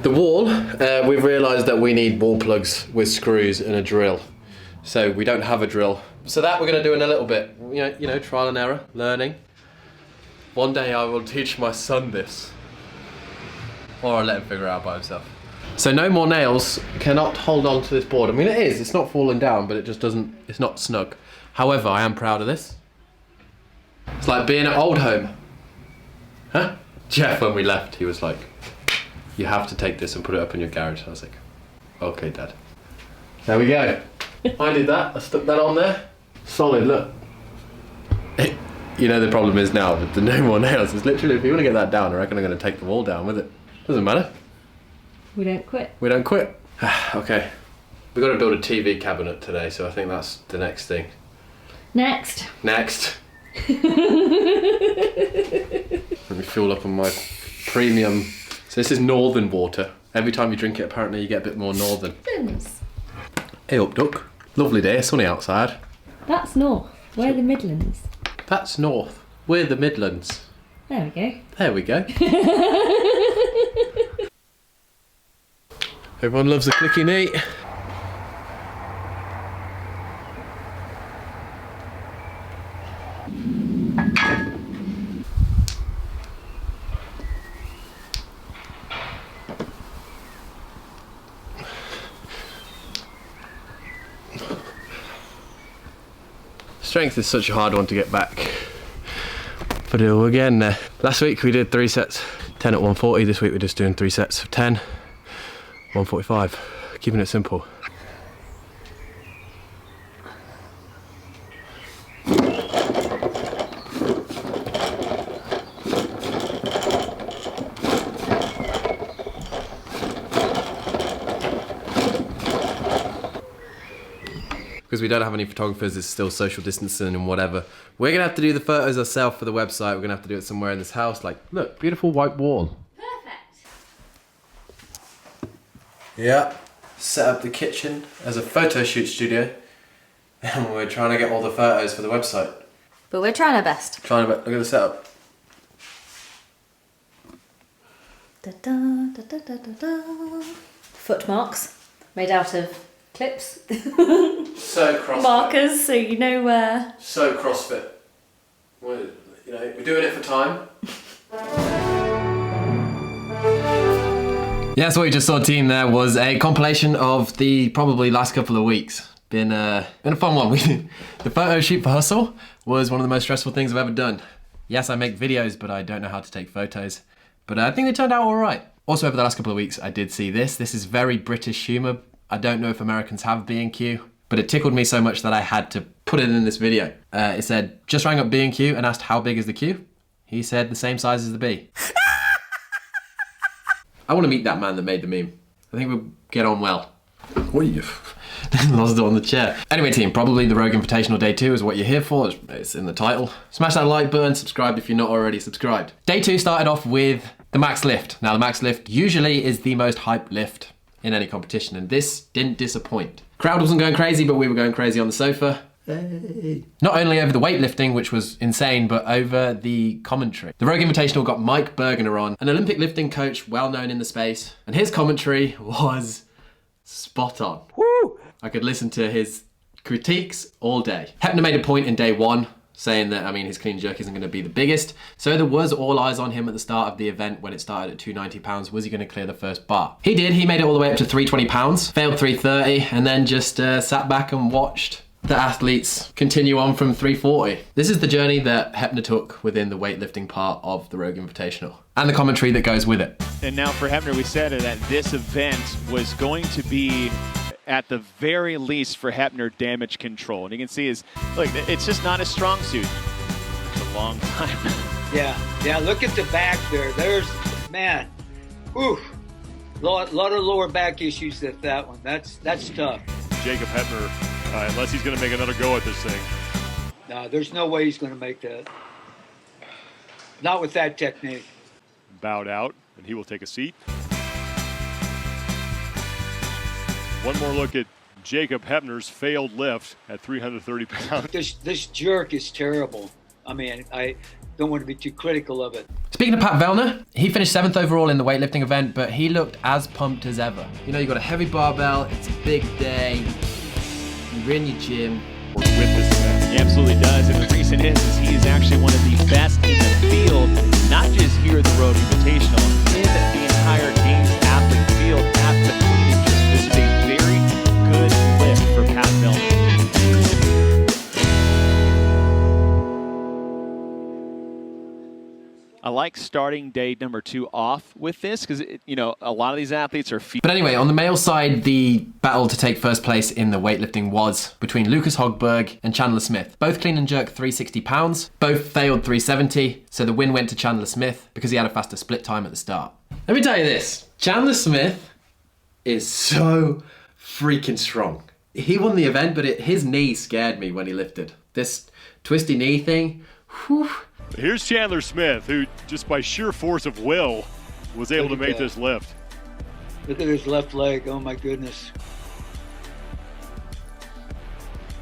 The wall, we've realised that we need wall plugs with screws and a drill. So we don't have a drill. So that we're going to do in a little bit. You know, trial and error, learning. One day I will teach my son this. Or I'll let him figure it out by himself. So no more nails, cannot hold on to this board. I mean it's not falling down, but it just doesn't, it's not snug. However, I am proud of this. It's like being at old home. Huh? Jeff, when we left, he was like, you have to take this and put it up in your garage. I was like, okay, Dad. There we go. I did that, I stuck that on there. Solid, look. You know the problem is now with the no more nails, it's literally, if you want to get that down, I reckon I'm going to take the wall down with it. Doesn't matter. We don't quit. We don't quit. Okay. We've got to build a TV cabinet today, so I think that's the next thing. Next. Let me fuel up on my premium. So this is northern water. Every time you drink it, apparently you get a bit more northern. Hey up, duck. Lovely day, sunny outside. That's north. We're the Midlands. That's north. We're the Midlands. There we go. There we go. Everyone loves a clicky neat. Strength is such a hard one to get back. But we'll again. Last week we did 3 sets, 10 at 140. This week we're just doing 3 sets of 10, 145. Keeping it simple. Because we don't have any photographers, it's still social distancing and whatever. We're gonna have to do the photos ourselves for the website. We're gonna have to do it somewhere in this house. Like, look, beautiful white wall. Perfect. Yeah, set up the kitchen as a photo shoot studio. And we're trying to get all the photos for the website. But we're trying our best. Look at the setup. Da, da, da, da, da, da. Footmarks made out of clips. So CrossFit. Markers, so you know where. So CrossFit. We're doing it for time. Yeah, so what you just saw, team, there was a compilation of the probably last couple of weeks. Been a fun one. The photo shoot for Hustle was one of the most stressful things I've ever done. Yes, I make videos, but I don't know how to take photos. But I think they turned out all right. Also, over the last couple of weeks, I did see this. This is very British humour. I don't know if Americans have B&Q, but it tickled me so much that I had to put it in this video. It said, just rang up B&Q and asked how big is the Q? He said the same size as the B. I want to meet that man that made the meme. I think we'll get on well. What are you? Lost it on the chair. Anyway, team, probably the Rogue Invitational Day 2 is what you're here for. It's in the title. Smash that like button, subscribe if you're not already subscribed. Day 2 started off with the max lift. Now, the max lift usually is the most hyped lift in any competition, and this didn't disappoint. Crowd wasn't going crazy, but we were going crazy on the sofa. Hey. Not only over the weightlifting, which was insane, but over the commentary. The Rogue Invitational got Mike Bergener on, an Olympic lifting coach well known in the space, and his commentary was spot on. Woo! I could listen to his critiques all day. Heppner made a point in day 1, saying that, his clean jerk isn't going to be the biggest. So there was all eyes on him at the start of the event when it started at 290 pounds. Was he going to clear the first bar? He did. He made it all the way up to 320 pounds, failed 330, and then just sat back and watched the athletes continue on from 340. This is the journey that Heppner took within the weightlifting part of the Rogue Invitational and the commentary that goes with it. And now for Heppner, we said that this event was going to be, at the very least, for Heppner, damage control. And you can see look, it's just not a strong suit. It's a long time. Yeah, look at the back there. There's, man, oof. Lot of lower back issues with that one. That's tough. Jacob Heppner, unless he's going to make another go at this thing. No, there's no way he's going to make that. Not with that technique. Bowed out, and he will take a seat. One more look at Jacob Heppner's failed lift at 330 pounds. This jerk is terrible. I mean, I don't want to be too critical of it. Speaking of Pat Vellner, he finished 7th overall in the weightlifting event, but he looked as pumped as ever. You know, you got a heavy barbell, it's a big day, you're in your gym. With this event. He absolutely does, and the reason is he is actually one of the best in the field, not just here at the Road Invitational, in the entire games athlete field at the clean and jerk. This is a very good lift for Pat Vellner. I like starting day number 2 off with this because, you know, a lot of these athletes are... But anyway, on the male side, the battle to take first place in the weightlifting was between Lucas Hogberg and Chandler Smith. Both clean and jerk 360 pounds, both failed 370, so the win went to Chandler Smith because he had a faster split time at the start. Let me tell you this, Chandler Smith is so freaking strong. He won the event, but his knee scared me when he lifted. This twisty knee thing, whew. Here's Chandler Smith, who just by sheer force of will was able to make this lift. Look at his left leg. Oh my goodness.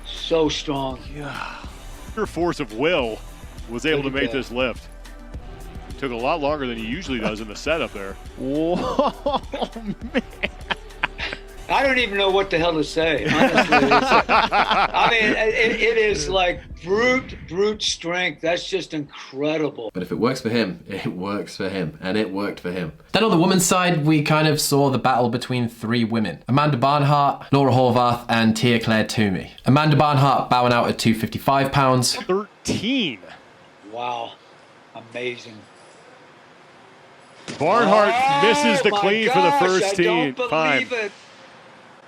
So strong. Yeah. Sheer force of will was able to make this lift. Took a lot longer than he usually does in the setup there. Whoa, man. I don't even know what the hell to say, honestly. I mean, it is like brute strength. That's just incredible. But if it works for him, it works for him. And it worked for him. Then on the women's side, we kind of saw the battle between 3 women. Amanda Barnhart, Laura Horvath, and Tia Claire Toomey. Amanda Barnhart bowing out at 255 pounds. 13. Wow. Amazing. Barnhart misses the clean for the first time. I don't believe it.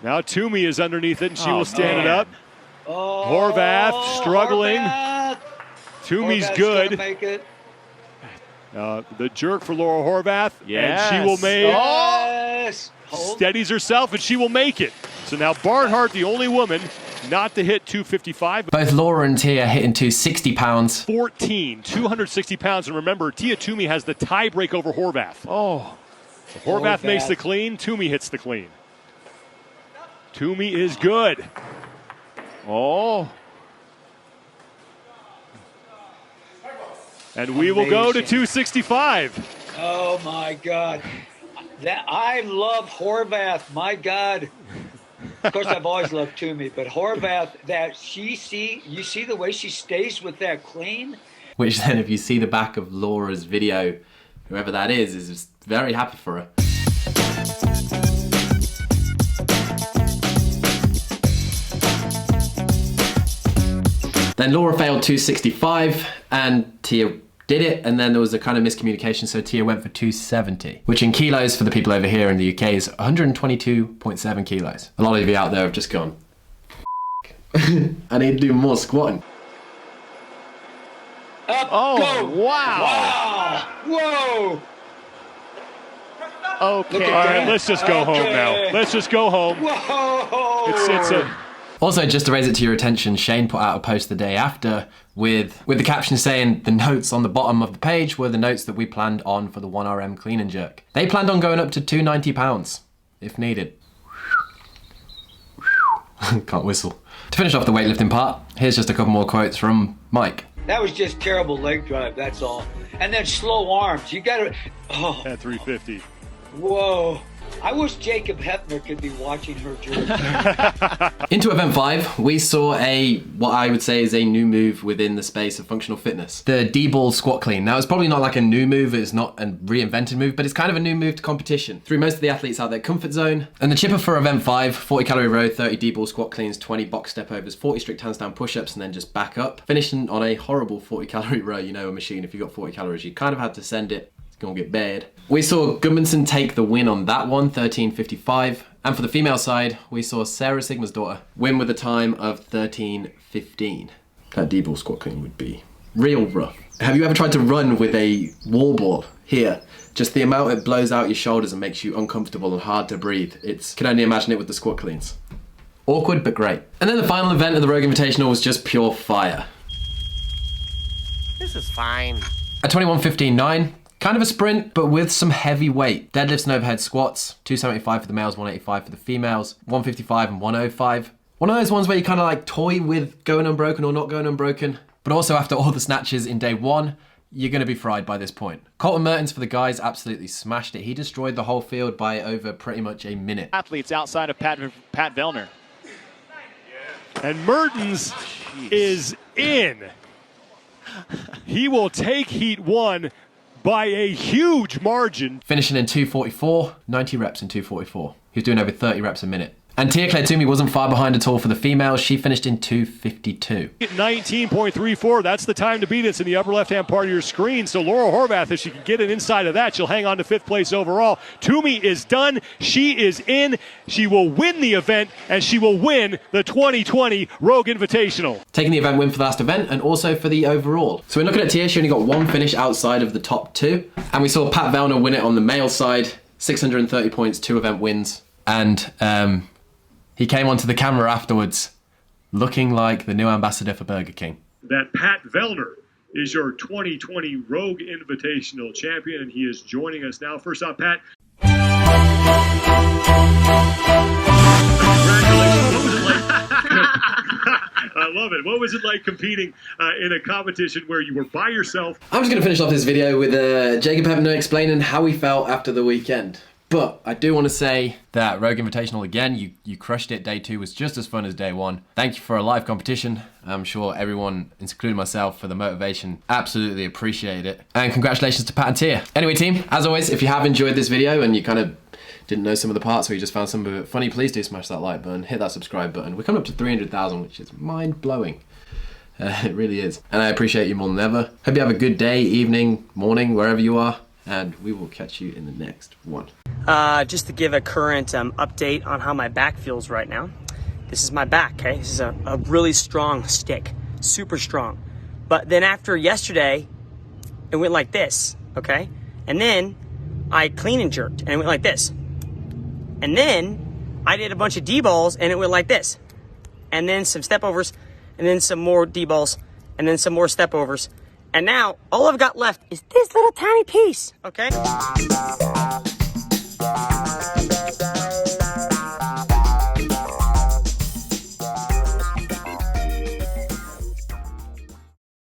Now Toomey is underneath it, and she will stand it up. Horvath struggling. Horvath. Toomey's Horvath's good. gonna make it. The jerk for Laura Horvath, Yes. and she will make Yes. steadies herself, and she will make it. So now Barnhart, the only woman not to hit 255. Both Laura and Tia hitting 260 pounds. 260 pounds. And remember, Tia Toomey has the tie break over Horvath. Oh. So Horvath makes the clean, Toomey hits the clean. Toomey is good. Oh. And we will go to 265. Oh my God. I love Horvath. My God. Of course, I've always loved Toomey, but Horvath, you see the way she stays with that clean? Which then, if you see the back of Laura's video, whoever that is very happy for her. Then Laura failed 265 and Tia did it, and then there was a kind of miscommunication, so Tia went for 270, which in kilos for the people over here in the UK is 122.7 kilos. A lot of you out there have just gone, I need to do more squatting. Up, Oh, go. wow. Wow. Whoa. Okay. All right, let's just go home now. Let's just go home. Whoa. It's a... Also, just to raise it to your attention, Shane put out a post the day after with the caption saying the notes on the bottom of the page were the notes that we planned on for the 1RM clean and jerk. They planned on going up to 290 pounds, if needed. Can't whistle. To finish off the weightlifting part, here's just a couple more quotes from Mike. That was just terrible leg drive, that's all. And then slow arms. You gotta, At 350. whoa. I wish Jacob Hepner could be watching her jerk. Into event 5, we saw what I would say is a new move within the space of functional fitness. The D-ball squat clean. Now, it's probably not like a new move, it's not a reinvented move, but it's kind of a new move to competition. Threw most of the athletes out their comfort zone. And the chipper for event 5, 40 calorie row, 30 D-ball squat cleans, 20 box step overs, 40 strict handstand push-ups, and then just back up. Finishing on a horrible 40 calorie row, you know, a machine, if you got 40 calories, you kind of had to send it. It's gonna get bad. We saw Gudmundsson take the win on that one, 13.55. And for the female side, we saw Sarah Sigma's daughter win with a time of 13.15. That D-ball squat clean would be real rough. Have you ever tried to run with a wall ball here? Just the amount it blows out your shoulders and makes you uncomfortable and hard to breathe. Can only imagine it with the squat cleans. Awkward, but great. And then the final event of the Rogue Invitational was just pure fire. This is fine. At 21.15.9, kind of a sprint, but with some heavy weight. Deadlifts and overhead squats, 275 for the males, 185 for the females, 155 and 105. One of those ones where you kind of like toy with going unbroken or not going unbroken, But also after all the snatches in day 1, you're going to be fried by this point. Colton Mertens for the guys absolutely smashed it. He destroyed the whole field by over pretty much a minute. Athletes outside of Pat Vellner. And Mertens is in. He will take heat 1 by a huge margin. Finishing in 2:44, 90 reps in 2:44. He was doing over 30 reps a minute. And Tia-Clair Toomey wasn't far behind at all for the females. She finished in 2:52. 19.34, that's the time to beat. It's in the upper left-hand part of your screen. So Laura Horvath, if she can get it inside of that, she'll hang on to 5th place overall. Toomey is done. She is in. She will win the event, and she will win the 2020 Rogue Invitational. Taking the event win for the last event and also for the overall. So we're looking at Tia. She only got 1 finish outside of the top 2. And we saw Pat Vellner win it on the male side. 630 points, 2 event wins. And he came onto the camera afterwards looking like the new ambassador for Burger King. That Pat Vellner is your 2020 Rogue Invitational champion, and he is joining us now. First off, Pat. Congratulations. What was it like? I love it. What was it like competing in a competition where you were by yourself? I'm just going to finish off this video with Jacob Hebner explaining how he felt after the weekend. But I do want to say that Rogue Invitational, again, you crushed it. Day 2 was just as fun as day 1. Thank you for a live competition. I'm sure everyone, including myself, for the motivation, absolutely appreciate it. And congratulations to Pat and Tia. Anyway, team, as always, if you have enjoyed this video and you kind of didn't know some of the parts or you just found some of it funny, please do smash that like button, hit that subscribe button. We're coming up to 300,000, which is mind-blowing. It really is. And I appreciate you more than ever. Hope you have a good day, evening, morning, wherever you are. And we will catch you in the next one. Just to give a current update on how my back feels right now. This is my back, okay? This is a really strong stick, super strong. But then after yesterday, it went like this, okay? And then I clean and jerked, and it went like this. And then I did a bunch of D-balls, and it went like this. And then some step overs, and then some more D-balls, and then some more step overs. And now, all I've got left is this little tiny piece, okay?